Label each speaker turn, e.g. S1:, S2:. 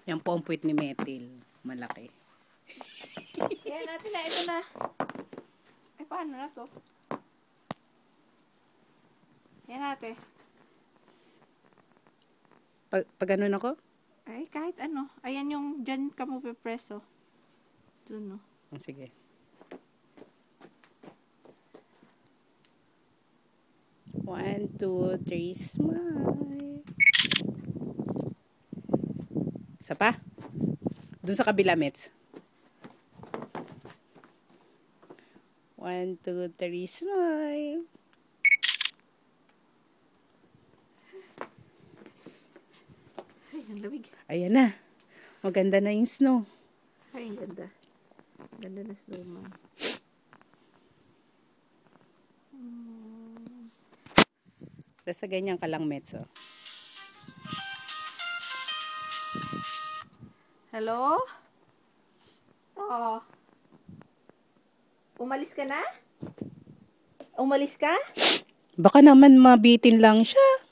S1: Yan po ang puwit ni Metil. Malaki.
S2: Yan natin na. Ito na. Ay, paano na to? Yan natin.
S1: Pag ano na ko?
S2: Ay, kahit ano. Ayan yung dyan ka mo pipreso. Doon, no?
S1: Sige. One, two, three, smile. Isa pa? Doon sa kabila, Mets. 1, 2, 3, smile.
S2: Ay, ang lamig.
S1: Ayan na. Maganda na yung snow.
S2: Ay, ang ganda. Ganda na snowman.
S1: Basta ganyan ka lang, Mets. Oh.
S2: Hello? Oh. Umalis ka na? Umalis ka?
S1: Baka naman mabitin lang siya.